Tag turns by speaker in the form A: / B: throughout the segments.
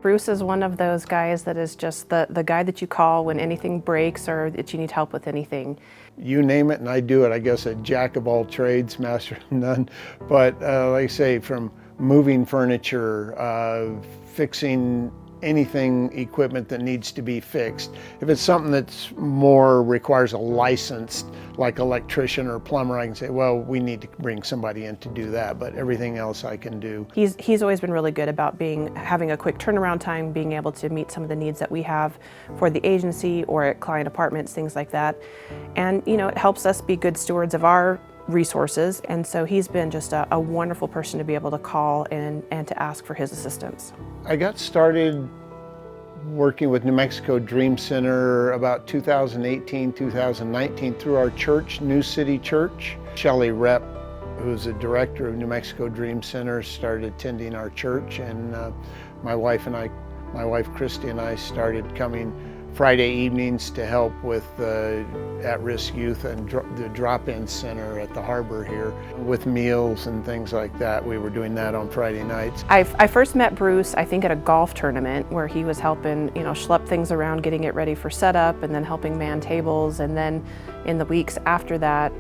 A: Bruce is one of those guys that is just the guy that you call when anything breaks or that you need help with anything.
B: You name it and I do it. I guess a jack of all trades, master of none. But like I say, from moving furniture, fixing anything, equipment that needs to be fixed. If it's something that's more requires a license, like electrician or plumber, I can say, well, we need to bring somebody in to do that, but everything else I can do.
A: He's always been really good about having a quick turnaround time, being able to meet some of the needs that we have for the agency or at client apartments, things like that. And it helps us be good stewards of our resources, and so he's been just a wonderful person to be able to call and to ask for his assistance. I
B: got started working with New Mexico Dream Center about 2018, 2019 through our church, New City Church. Shelley Rep, who's the director of New Mexico Dream Center, started attending our church, and my wife Christy and I started coming Friday evenings to help with at-risk youth and the drop-in center at the harbor here with meals and things like that. We were doing that on Friday nights.
A: I first met Bruce, I think, at a golf tournament where he was helping, schlep things around, getting it ready for setup, and then helping man tables. And then in the weeks after that,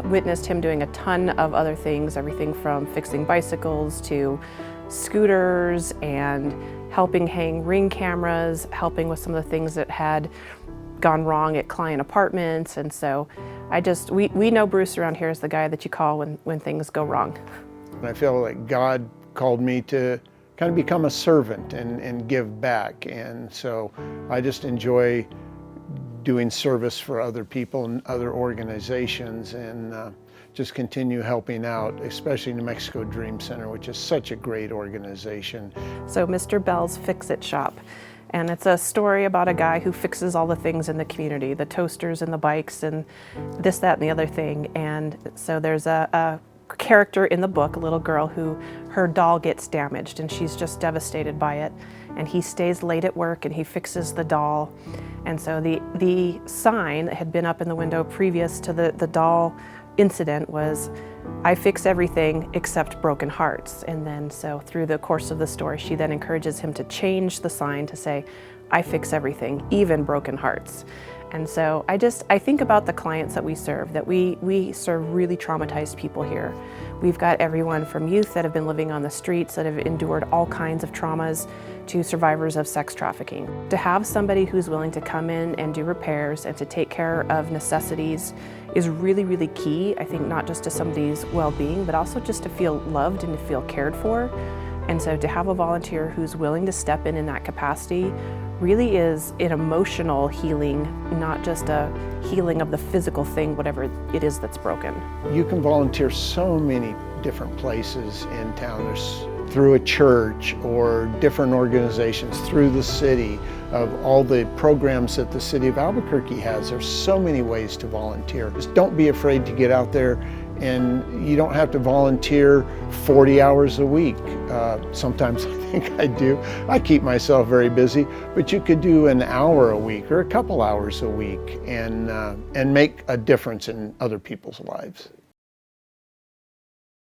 A: witnessed him doing a ton of other things, everything from fixing bicycles to scooters and helping hang Ring cameras, helping with some of the things that had gone wrong at client apartments. And so we know Bruce around here as the guy that you call when things go wrong.
B: And I feel like God called me to kind of become a servant and give back. And so I just enjoy doing service for other people and other organizations, and just continue helping out, especially New Mexico Dream Center, which is such a great organization.
A: So Mr. Bell's Fix-It Shop, and it's a story about a guy who fixes all the things in the community, the toasters and the bikes and this, that, and the other thing. And so there's a character in the book, a little girl who her doll gets damaged and she's just devastated by it. And he stays late at work and he fixes the doll. And so the sign that had been up in the window previous to the doll incident was, "I fix everything except broken hearts." And then so through the course of the story, she then encourages him to change the sign to say, "I fix everything, even broken hearts." And so I think about the clients that we serve, that we serve really traumatized people here. We've got everyone from youth that have been living on the streets, that have endured all kinds of traumas, to survivors of sex trafficking. To have somebody who's willing to come in and do repairs and to take care of necessities is really, really key, I think, not just to somebody's well-being, but also just to feel loved and to feel cared for. And so to have a volunteer who's willing to step in that capacity really is an emotional healing, not just a healing of the physical thing, whatever it is that's broken.
B: You can volunteer so many different places in town. There's through a church or different organizations, through the city, of all the programs that the city of Albuquerque has. There's so many ways to volunteer. Just don't be afraid to get out there, and you don't have to volunteer 40 hours a week. Sometimes I think I do. I keep myself very busy, but you could do an hour a week or a couple hours a week and make a difference in other people's lives.